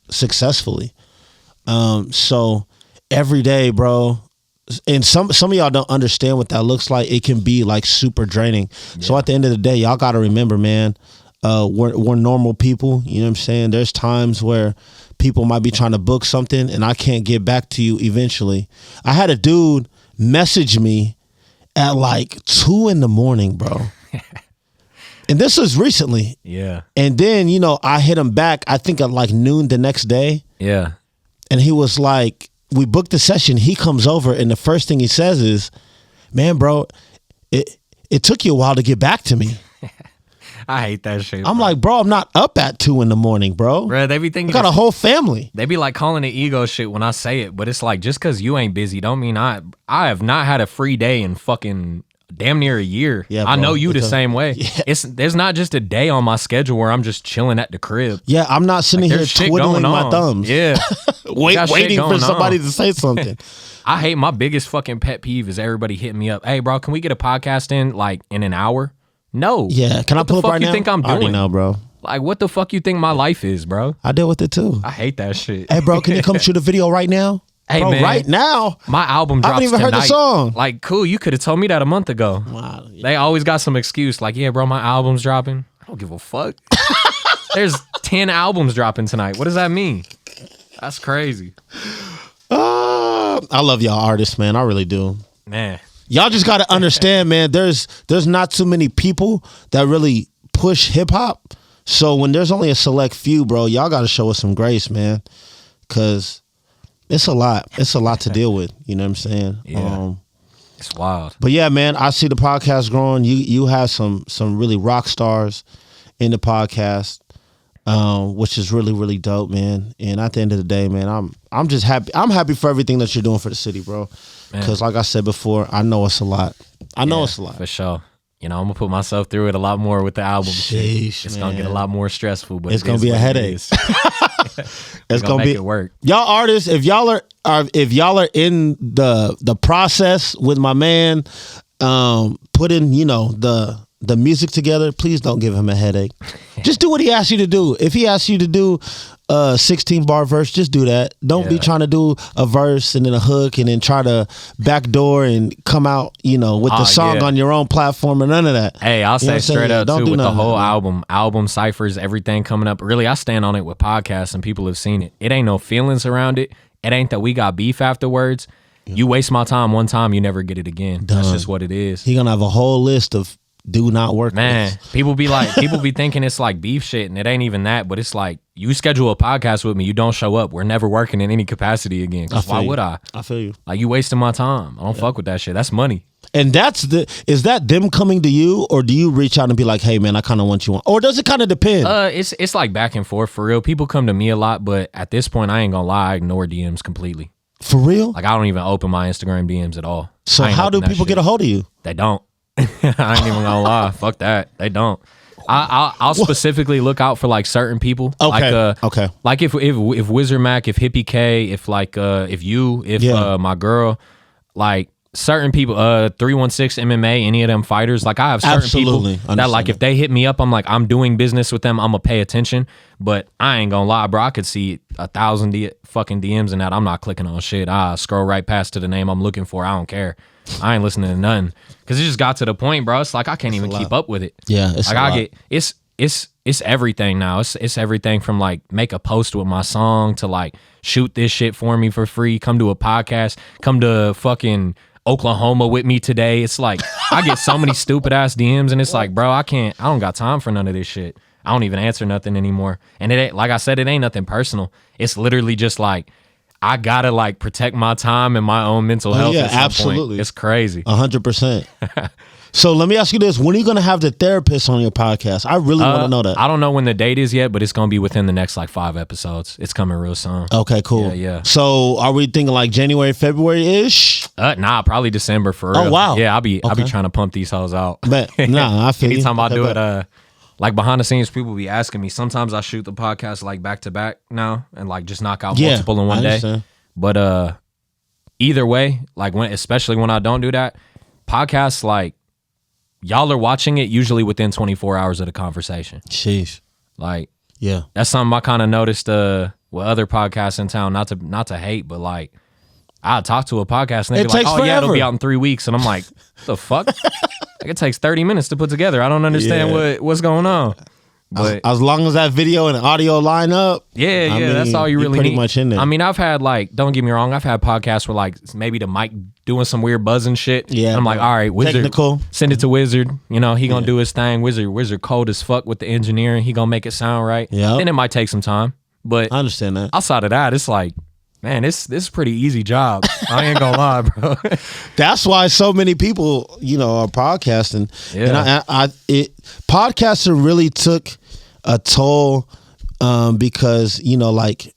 successfully. So every day, bro, and some of y'all don't understand what that looks like. It can be like super draining. Yeah. So at the end of the day, y'all got to remember, man, we're normal people. You know what I'm saying? There's times where people might be trying to book something and I can't get back to you eventually. I had a dude message me at like 2 a.m, bro. And this was recently. Yeah. And then, I hit him back, I think at like noon the next day. Yeah. And he was like, we booked the session. He comes over and the first thing he says is, man, bro, it took you a while to get back to me. I hate that shit. I'm like, bro, I'm not up at 2 a.m, bro. Bro, they be thinking I got a whole family. They be like calling it ego shit when I say it, but it's like, just because you ain't busy don't mean I have not had a free day in fucking damn near a year. Yeah, I bro, know you the because- same way. Yeah. There's not just a day on my schedule where I'm just chilling at the crib. Yeah, I'm not sitting here There's shit twiddling going my on. thumbs. Yeah. Got shit waiting for going somebody on. to say something. I hate my biggest fucking pet peeve is everybody hitting me up. Hey, bro, can we get a podcast in like in an hour? No. Yeah, can I What the pull up fuck right you now? think I'm I already doing? know, bro. Like, what the fuck you think my life is, bro? I deal with it too. I hate that shit. Hey, bro, can you come shoot a video right now? Hey, bro, man. right now? My album I drops haven't even heard the tonight. song. Like, cool, you could have told me that a month ago. Wow. They always got some excuse. Like, yeah, bro, my album's dropping. I don't give a fuck. There's 10 albums dropping tonight. What does that mean? That's crazy. I love y'all artists, man. I really do. Man. Y'all just got to understand, man. There's not too many people that really push hip hop. So when there's only a select few, bro, y'all got to show us some grace, man. Cause it's a lot. It's a lot to deal with. You know what I'm saying? Yeah. It's wild. But yeah, man, I see the podcast growing. You have some really rock stars in the podcast, which is really, really dope, man. And at the end of the day, man, I'm just happy. I'm happy for everything that you're doing for the city, bro. Because like I said before, I know it's a lot. I know it's a lot. For sure. You know, I'm going to put myself through it a lot more with the album. Sheesh, it's going to get a man. lot more stressful, but It's gonna be a headache. It's gonna make be it work. Y'all artists, if y'all are in the process with my man, putting the music together, please don't give him a headache. Just do what he asks you to do. If he asks you to do a 16-bar verse, just do that. Don't be trying to do a verse and then a hook and then try to backdoor and come out, with the song on your own platform or none of that. Hey, I'll You know what say I'm saying? straight up Don't too do with the none of whole that, man. album ciphers, everything coming up. Really, I stand on it with podcasts and people have seen it. It ain't no feelings around it. It ain't that we got beef afterwards. You waste my time one time, you never get it again. That's just what it is. He gonna have a whole list of do not work. Man, with. people be thinking it's like beef shit, and it ain't even that. But it's like you schedule a podcast with me, you don't show up, we're never working in any capacity again. 'Cause why would I? I feel you. Like you wasting my time. I don't fuck with that shit. That's money. And is that them coming to you, or do you reach out and be like, hey man, I kind of want you on, or does it kind of depend? It's like back and forth for real. People come to me a lot, but at this point, I ain't gonna lie, I ignore DMs completely. For real? Like I don't even open my Instagram DMs at all. So I ain't how do open that people shit. get a hold of you? They don't. I ain't even gonna lie. Fuck that. They don't. I'll specifically look out for like certain people. Okay. Like, Okay. Like if Wizard Mac, if Hippie K, if my girl, like certain people, 316 MMA, any of them fighters, like I have certain Absolutely. people that like if they hit me up, I'm like I'm doing business with them, I'm gonna pay attention. But I ain't gonna lie, bro. I could see 1,000 fucking DMs and that. I'm not clicking on shit. I scroll right past to the name I'm looking for. I don't care. I ain't listening to nothing because it just got to the point, bro. It's like I can't even keep up with it. Yeah, it's like a I lot. get it's everything now. It's everything from like make a post with my song to like shoot this shit for me for free. Come to a podcast. Come to fucking Oklahoma with me today. It's like I get so many stupid ass DMs and it's like, bro, I don't got time for none of this shit. I don't even answer nothing anymore. And it ain't, like I said, it ain't nothing personal. It's literally just like I gotta like protect my time and my own mental health. yeah, at some absolutely. point. It's crazy. 100%. So let me ask you this: when are you gonna have the therapist on your podcast? I really want to know that. I don't know when the date is yet, but it's gonna be within the next like 5 episodes. It's coming real soon. Okay, cool. Yeah. So are we thinking like January, February ish? Nah, probably December for real. Oh, wow. Yeah, I'll be Okay. trying to pump these hoes out. But nah, I feel you. Anytime I Okay, do bet. it, like behind the scenes, people be asking me. Sometimes I shoot the podcast like back to back now and like just knock out Yeah, multiple in one I day. understand. But either way, like especially when I don't do that, podcasts like y'all are watching it usually within 24 hours of the conversation. Sheesh. Like Yeah. that's something I kind of noticed with other podcasts in town. Not to hate, but like I talk to a podcast and they It be like, takes "Oh yeah, it'll forever." be out in 3 weeks," and I'm like, "The fuck?" Like it takes 30 minutes to put together. I don't understand Yeah. what's going on. But As long as that video and audio line up. yeah, I that's mean, all you you're really pretty need. much in there. I mean, I've had like, don't get me wrong, I've had podcasts where like maybe the mic doing some weird buzzing shit. Yeah, and I'm like, bro. all right, Wizard, Technical. send it to Wizard. You know, he gonna do his thing. Wizard cold as fuck with the engineering. He gonna make it sound right. Yep. Then it might take some time, but I understand that. outside of that, it's like, man, this is a pretty easy job. I ain't gonna lie, bro. That's why so many people, are podcasting. Yeah. And podcasting really took a toll because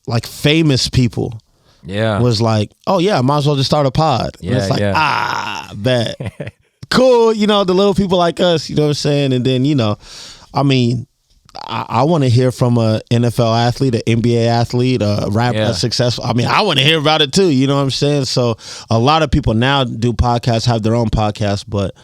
like famous people Yeah. was like, oh yeah, I might as well just start a pod. And Yeah, it's like, yeah. bet. cool. You know, the little people like us. You know what I'm saying? And then, you know, I mean, I want to hear from a NFL athlete, an NBA athlete, a rapper, successful. I mean, I want to hear about it too. You know what I'm saying? So a lot of people now do podcasts, have their own podcasts, but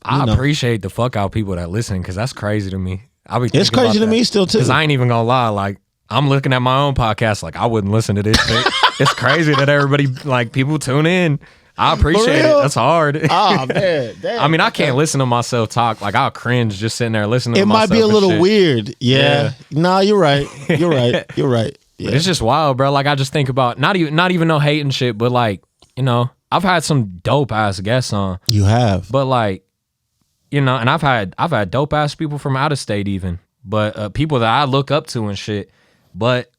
I appreciate the fuck out people that listen because that's crazy to me. It's crazy to me still too. Because I ain't even gonna lie, like I'm looking at my own podcast, like I wouldn't listen to this shit. It's crazy that everybody, like people tune in. I appreciate it. That's hard. Oh man, damn. I mean, I can't listen to myself talk. Like I'll cringe just sitting there listening to myself. It might be a little weird. Yeah. No, you're right. You're right. You're right. Yeah. But it's just wild, bro. Like I just think about not even no hating shit, but like, you know, I've had some dope ass guests on. You have. But like, you know, and I've had dope ass people from out of state even. But people that I look up to and shit. But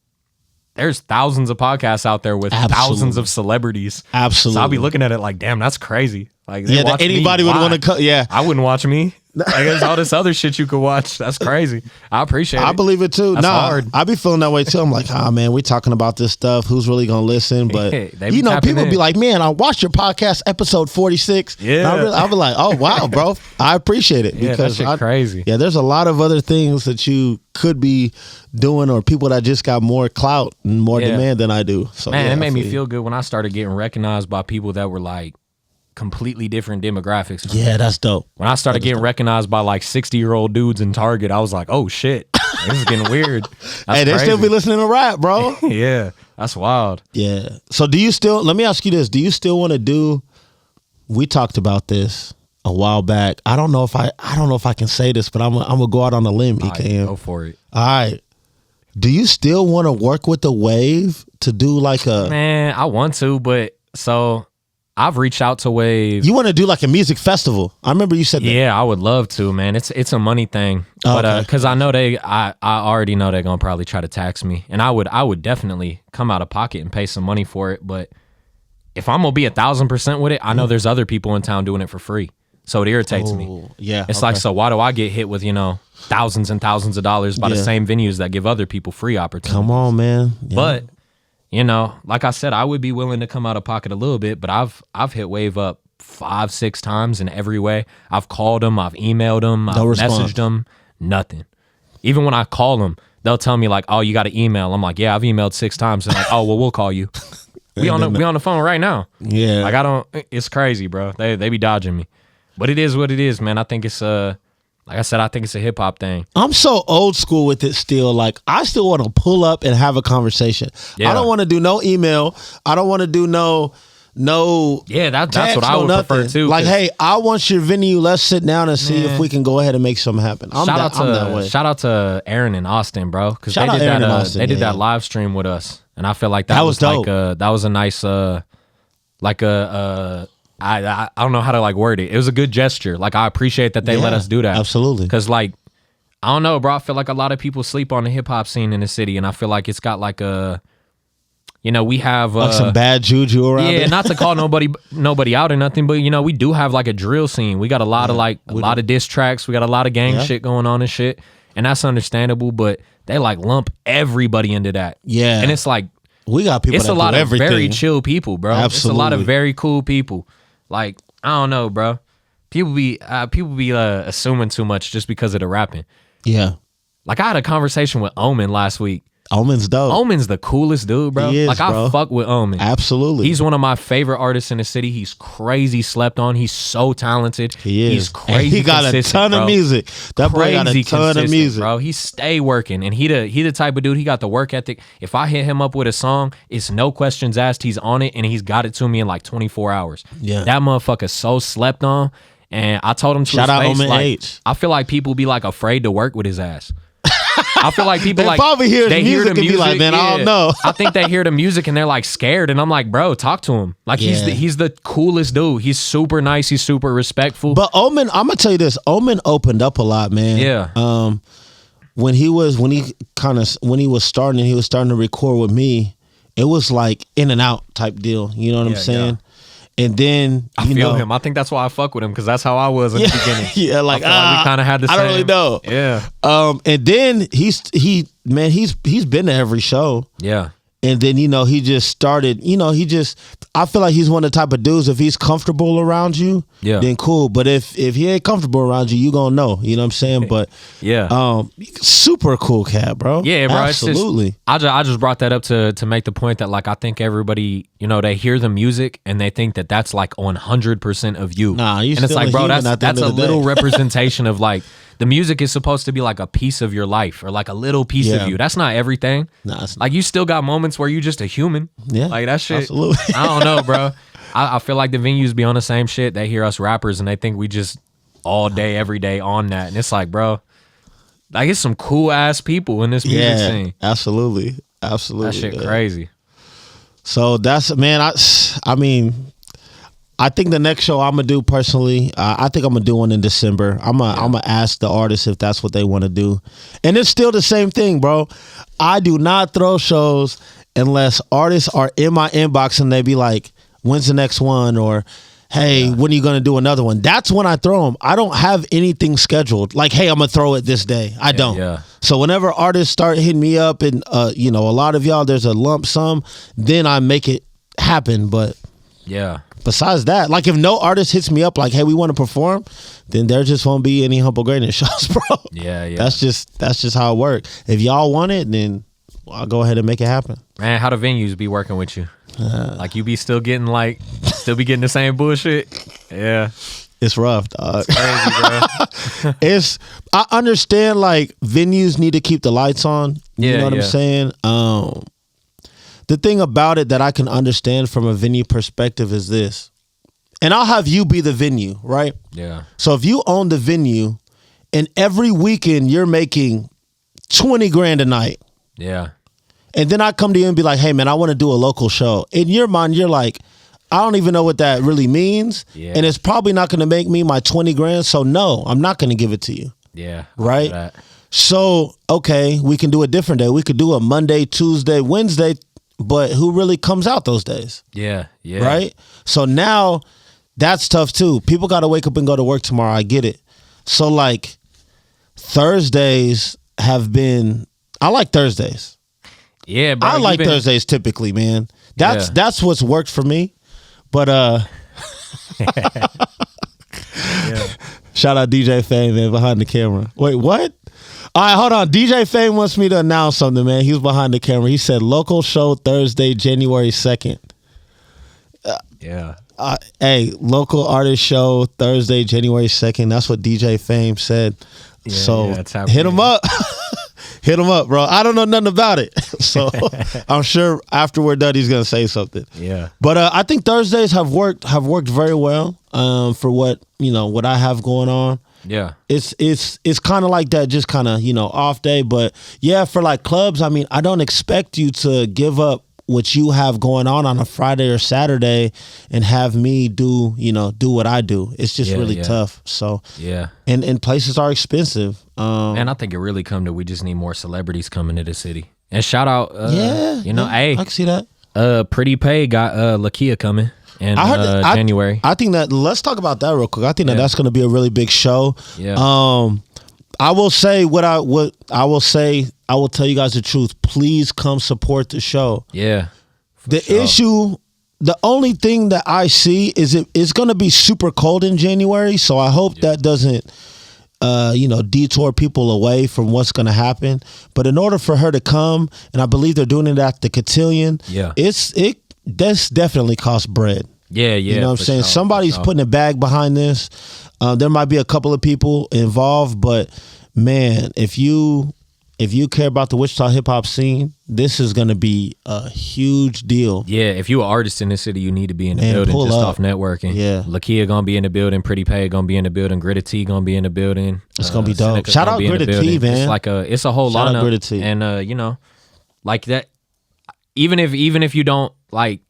there's thousands of podcasts out there with thousands of celebrities. Absolutely. So I'll be looking at it like, damn, that's crazy. Like, that anybody would want to yeah. I wouldn't watch me. Like, there's all this other shit you could watch. That's crazy. I appreciate it. I believe it too. That's hard. I be feeling that way too. I'm like, man, we talking about this stuff. Who's really gonna listen? But you know, people be like, man, I watched your podcast episode 46. Yeah. I'll be like, oh wow, bro. I appreciate it because that shit crazy. Yeah, there's a lot of other things that you could be doing, or people that just got more clout and more demand than I do. So man, it made me feel good when I started getting recognized by people that were like completely different demographics. Yeah, that's dope. When I started getting recognized by like 60-year-old dudes in Target, I was like, oh shit, this is getting weird. Hey, they still be listening to rap, bro. Yeah, that's wild. Yeah. So let me ask you this. Do you still want to do, we talked about this a while back. I don't know if I can say this, but I'm gonna go out on a limb, EKM. Go for it. All right. Do you still want to work with the Wave to do like a... Man, I want to, but so I've reached out to Wave. You want to do like a music festival? I remember you said that. Yeah, I would love to, man. It's a money thing, but because I know I already know they're gonna probably try to tax me, and I would definitely come out of pocket and pay some money for it. But if I'm gonna be 1,000% with it, I know there's other people in town doing it for free, so it irritates me. Yeah, it's like, so why do I get hit with thousands and thousands of dollars by the same venues that give other people free opportunities? Come on, man. Yeah. But like I said, I would be willing to come out of pocket a little bit, but I've hit Wave up 5-6 times in every way. I've called them, I've emailed them, I've messaged them, nothing. Even when I call them, they'll tell me like, "Oh, you got to email." I'm like, "Yeah, I've emailed 6 times." And like, "Oh, well, we'll call you." We on the phone right now. Yeah, like it's crazy, bro. They be dodging me, but it is what it is, man. I think it's like I said, I think it's a hip hop thing. I'm so old school with it still. Like, I still want to pull up and have a conversation. Yeah. I don't want to do no email. I don't want to do no. Yeah, that's what I would prefer too. Like, hey, I want your venue. Let's sit down and see if we can go ahead and make something happen. I'm that way. Shout out to Aaron and Austin, bro, because they did that live stream with us, and I feel like that was dope. Like that was a nice I don't know how to like word it. It was a good gesture. Like, I appreciate that they let us do that. Absolutely. Because like, I don't know, bro. I feel like a lot of people sleep on the hip hop scene in the city, and I feel like it's got like a, we have like some bad juju around. Yeah, not to call nobody out or nothing, but we do have like a drill scene. We got a lot of a lot of diss tracks. We got a lot of gang shit going on and shit, and that's understandable. But they like lump everybody into that. Yeah, and it's like we got people. It's that a lot do of everything. very chill people, bro. Absolutely. It's a lot of very cool people. Like, I don't know, bro. People be assuming too much just because of the rapping. Yeah. Like, I had a conversation with Omen last week. Omen's dope. Omen's the coolest dude, bro. He is, like, I fuck with Omen. Absolutely. He's one of my favorite artists in the city. He's crazy slept on. He's so talented. He is. He's crazy. And he got a ton of music. That boy got a ton of music, bro. He stay working, and he the type of dude. He got the work ethic. If I hit him up with a song, it's no questions asked. He's on it, and he's got it to me in like 24 hours. Yeah, that motherfucker so slept on. And I told him to shout his out face, Omen like, H. I feel like people be like afraid to work with his ass. I feel like people they like probably hear the music and be like, man, I don't know. I think they hear the music and they're like scared, and I'm like, bro, talk to him. Like he's the coolest dude. He's super nice. He's super respectful. But Omen, I'm gonna tell you this. Omen opened up a lot, man. Yeah. When he was starting to record with me, it was like in and out type deal. You know what I'm saying? Yeah. And then I feel him. I think that's why I fuck with him, because that's how I was in the beginning. Yeah, like, we kind of had the same. I don't really know. Yeah. And then he's been to every show. Yeah. And then, he just started, I feel like he's one of the type of dudes, if he's comfortable around you, then cool. But if he ain't comfortable around you, you gonna know, you know what I'm saying? But super cool cat, bro. Yeah, bro. Absolutely. I just brought that up to make the point that, like, I think everybody, they hear the music and they think that that's like 100% of you. Nah, you and it's like, bro, that's a little day. Representation of, like, the music is supposed to be like a piece of your life or like a little piece of you. That's not everything. Nah, like, you still got moments where you just a human. Yeah, like that shit. Absolutely. I don't know, bro. I feel like the venues be on the same shit. They hear us rappers and they think we just all day, every day on that. And it's like, bro, like, it's some cool ass people in this music scene. Absolutely. That shit crazy. So that's, man, I mean, I think the next show I'm gonna do personally, I think I'm gonna do one in December. I'm gonna ask the artists if that's what they want to do, and it's still the same thing, bro. I do not throw shows unless artists are in my inbox and they be like, "When's the next one?" or "Hey, when are you gonna do another one?" That's when I throw them. I don't have anything scheduled. Like, "Hey, I'm gonna throw it this day." I don't. Yeah. So whenever artists start hitting me up, and a lot of y'all, there's a lump sum, then I make it happen. But besides that, like, if no artist hits me up like, "Hey, we want to perform," then there just won't be any Humble Greatness shows, bro. Yeah. That's just how it works. If y'all want it, then I'll go ahead and make it happen. Man, how the venues be working with you? Like, you be still getting the same bullshit? Yeah. It's rough, dog. It's crazy, bro. I understand, like, venues need to keep the lights on. You know what I'm saying? The thing about it that I can understand from a venue perspective is this. And I'll have you be the venue, right? Yeah. So if you own the venue and every weekend you're making 20 grand a night. Yeah. And then I come to you and be like, "Hey, man, I want to do a local show." In your mind, you're like, "I don't even know what that really means." Yeah. And it's probably not going to make me my 20 grand. So no, I'm not going to give it to you. Yeah. Right? So, okay, we can do a different day. We could do a Monday, Tuesday, Wednesday, but who really comes out those days? Yeah. Yeah. Right? So now that's tough too. People got to wake up and go to work tomorrow. I get it. So, like, Thursdays I like Thursdays. Yeah, bro. I like Thursdays typically, man. That's what's worked for me. But shout out DJ Fame, man, behind the camera. Wait, what? All right, hold on. DJ Fame wants me to announce something, man. He was behind the camera. He said local show Thursday, January 2nd. Hey, local artist show Thursday, January 2nd. That's what DJ Fame said. Yeah, so hit him up. Hit him up, bro. I don't know nothing about it. So I'm sure after we're done, he's going to say something. Yeah. But I think Thursdays have worked very well for what I have going on. Yeah. It's kind of like that, just kind of, off day. But yeah, for like clubs, I mean, I don't expect you to give up what you have going on a Friday or Saturday and have me do what I do. It's just really tough. So and places are expensive. Man, I think it really come to we just need more celebrities coming to the city. And shout out, hey, I can see that. Pretty Pay got Lakia coming in January. I think that, let's talk about that real quick. I think that's going to be a really big show. Yeah. I will say I will tell you guys the truth. Please come support the show. Yeah. The only thing that I see is it's going to be super cold in January, so I hope that doesn't detour people away from what's going to happen. But in order for her to come, and I believe they're doing it at the Cotillion, this definitely costs bread. Yeah, yeah. You know what I'm saying? Somebody's putting a bag behind this. There might be a couple of people involved, but man, if you care about the Wichita hip hop scene, this is going to be a huge deal. Yeah, if you're an artist in this city, you need to be in the building just off networking. Yeah. Lakia going to be in the building, Pretty Pay going to be in the building, Gritty T going to be in the building. It's going to be dope. Seneca shout out Gritty T, man. It's a whole lineup. Gritty T. And like that, even if you don't like,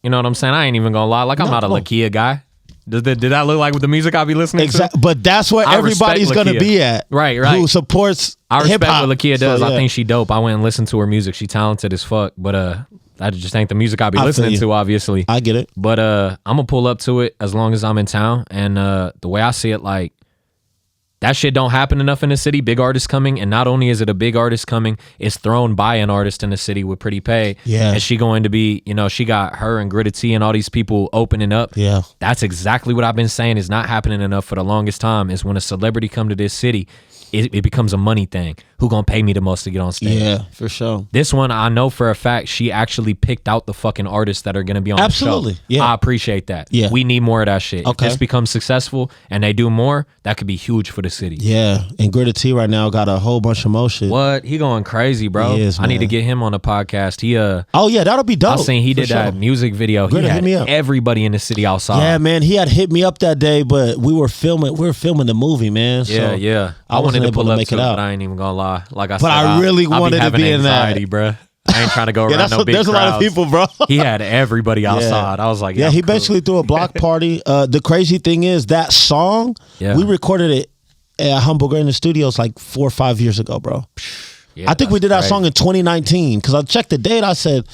you know what I'm saying? I ain't even going to lie. Like, I'm not a Lakia guy. Did that look like the music I be listening to? But that's where everybody's going to be at. Right. Who supports I respect hip-hop. what Lakia does. I think she dope. I went and listened to her music. She talented as fuck. But I just ain't the music I be listening to, obviously. I get it. But I'm going to pull up to it as long as I'm in town. And the way I see it, like, that shit don't happen enough in the city. Big artists coming, and not only is it a big artist coming, it's thrown by an artist in the city with Pretty Pay. Yeah. And she going to be, she got her and Gritty T and all these people opening up. Yeah. That's exactly what I've been saying is not happening enough for the longest time, is when a celebrity come to this city, it becomes a money thing. Who gonna pay me the most to get on stage? Yeah, for sure. This one, I know for a fact, she actually picked out the fucking artists that are gonna be on Absolutely. the show. Yeah. I appreciate that. Yeah. We need more of that shit. Okay. If this becomes successful and they do more, that could be huge for the city. Yeah, and Gritty T right now got a whole bunch of motion. What? He going crazy, bro. He is, I need to man. get him on the podcast. He Oh yeah, that'll be dope. I seen he for did sure. that music video. Gritty, He hit had me up. everybody in the city outside. Yeah, man, he had hit me up that day, but we were filming the movie, man. So Yeah. I wanted wasn't to able pull to up make to it out. but I ain't even gonna lie. Like I said, But I really wanted to having be in that. anxiety, bruh. I ain't trying to go around no big there's a lot of crowds. people, bro. He had everybody outside. I was like, Yeah, I'm he cool. basically threw a block party. The crazy thing is that song, Yeah. we recorded it at Humble Greatness Studios like 4 or 5 years ago, bro. Yeah, I think we that's did that crazy. song in 2019 because I checked the date. I said,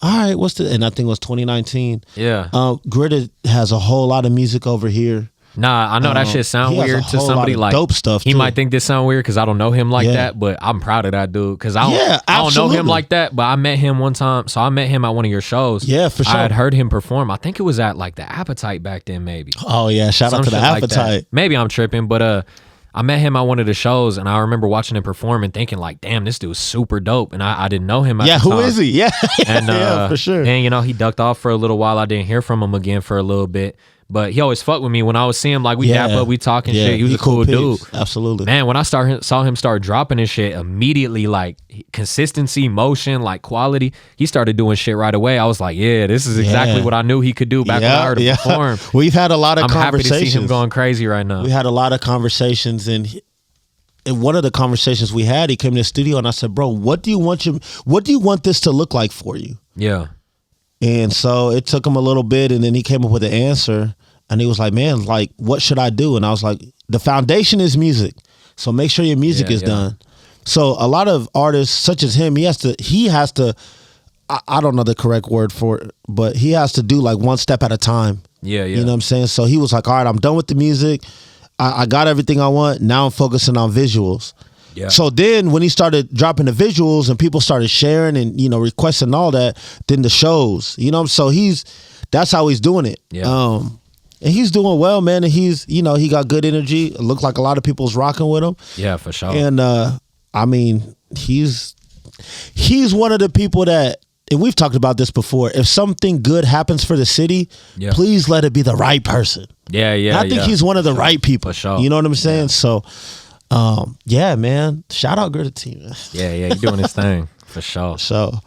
all right, and I think it was 2019. Yeah. Gritty has a whole lot of music over here. Nah, I know that shit sound he has a weird to whole lot somebody of like dope stuff, He too. might think this sound weird because I don't know him like Yeah. that, but I'm proud of that dude because I don't know him absolutely. like that. But I met him one time, so I met him at one of your shows. Yeah, for sure. I had heard him perform. I think it was at like the Appetite back then, maybe. Oh yeah, shout out Some to the shit like that. Appetite. Maybe I'm tripping, but I met him at one of the shows, and I remember watching him perform and thinking like, "Damn, this dude's super dope." And I didn't know him. At Yeah, the who time. is he? Yeah, And yeah, for sure. Then he ducked off for a little while. I didn't hear from him again for a little bit, but he always fucked with me when I was seeing him. Like we dap up, we talking shit. He was a cool dude. piece. Absolutely. Man, when I saw him start dropping his shit immediately, like consistency, motion, like quality, he started doing shit right away. I was like, yeah, this is exactly what I knew he could do back when I heard him perform. We've had a lot of I'm happy conversations. to see him going crazy right now. We had a lot of conversations, and in one of the conversations we had, he came to the studio, and I said, "Bro, what do you want this to look like for you?" Yeah. And so it took him a little bit, and then he came up with an answer, and he was like, "Man, like, what should I do?" And I was like, "The foundation is music, so make sure your music is done." So a lot of artists, such as him, he has to. I don't know the correct word for it, but he has to do like one step at a time. Yeah. You know what I'm saying? So he was like, all right, I'm done with the music. I got everything I want. Now I'm focusing on visuals. Yeah. So then when he started dropping the visuals and people started sharing and, requesting all that, then the shows, so that's how he's doing it. Yeah. And he's doing well, man. And he's, he got good energy. It looked like a lot of people's rocking with him. Yeah, for sure. And I mean, he's one of the people that, and we've talked about this before, if something good happens for the city, please let it be the right person. Yeah. And I think he's one of the right people. For sure. You know what I'm saying? So, yeah, man. Shout out Gritty T, man. Yeah, he's doing his thing for sure. So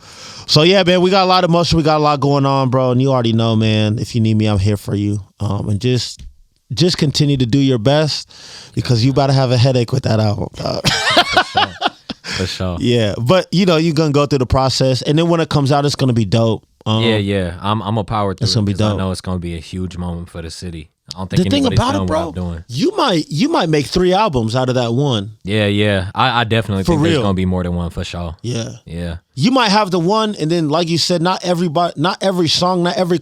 yeah, man, we got a lot of motion. We got a lot going on, bro. And you already know, man, if you need me, I'm here for you. And just continue to do your best because you about to have a headache with that album, dog. For sure. Yeah, but you're gonna go through the process, and then when it comes out, it's gonna be dope. Yeah. I'm a power through. It's gonna be it 'cause dope. I know it's gonna be a huge moment for the city. I don't think The thing anybody's about done it, what bro, I'm doing. you might make 3 albums out of that one. Yeah. I definitely For think there's real. gonna be more than one for sure. Yeah. You might have the one, and then like you said, not every song, not every.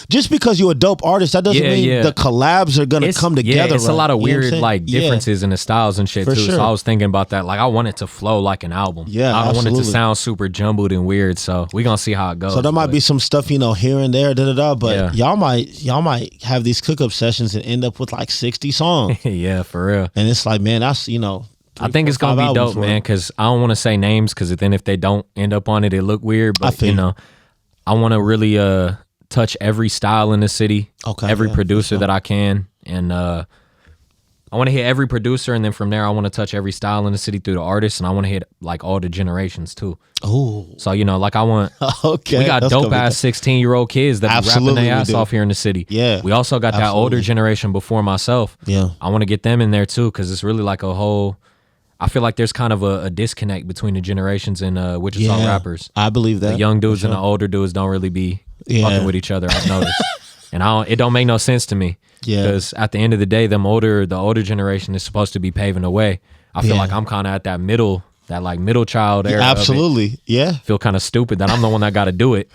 Just because you're a dope artist, that doesn't mean the collabs are gonna come together. Yeah, it's a lot of You know what I'm weird saying? like Yeah. differences in the styles and shit For too. sure. So I was thinking about that. Like I want it to flow like an album. Yeah, I don't want it absolutely. to sound super jumbled and weird. So we gonna see how it goes. So there might be some stuff, here and there, but Yeah. y'all might have these cook-up sessions and end up with like 60 songs. Yeah, for real. And it's like, man, that's I think it's gonna be dope, man. Because I don't want to say names, because then if they don't end up on it, it look weird. But I want to really touch every style in the city. Okay, every yeah, producer that I can, and I want to hit every producer, and then from there I want to touch every style in the city through the artists, and I want to hit like all the generations too. Oh, So like I want. okay. We got that's dope gonna be ass 16-year-old kids that be rapping Absolutely their we ass do. off here in the city. Yeah, We also got that older absolutely. generation before myself. Yeah. I want to get them in there too, because it's really like a whole. I feel like there's kind of a disconnect between the generations in Wichita rappers. I believe that. The young dudes and the older dudes don't really be Yeah. fucking with each other. I've noticed, and it don't make no sense to me. Yeah. Because at the end of the day, the older generation is supposed to be paving the way. I feel Yeah. like I'm kind of at that middle child era. of it. Absolutely. Yeah. Feel kind of stupid that I'm the one that got to do it.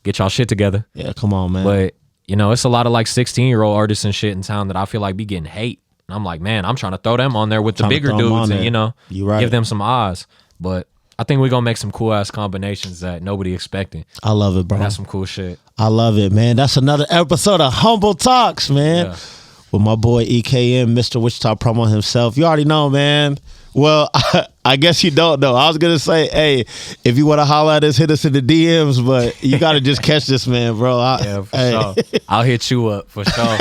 Get y'all shit together. Yeah. Come on, man. But it's a lot of like 16-year-old artists and shit in town that I feel like be getting hate. And I'm like, man, I'm trying to throw them on there with the bigger dudes and, give them some odds. But I think we're going to make some cool ass combinations that nobody expecting. I love it, bro. That's some cool shit. I love it, man. That's another episode of Humble Talks, man. Yeah. With my boy EKM, Mr. Wichita Promo himself. You already know, man. Well, I guess you don't know. I was going to say, hey, if you want to holler at us, hit us in the DMs, but you got to just catch this man, bro. Yeah, for sure. I'll hit you up, for sure.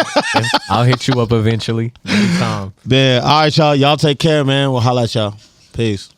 I'll hit you up eventually. Anytime. Man, all right, y'all. Y'all take care, man. We'll holler at y'all. Peace.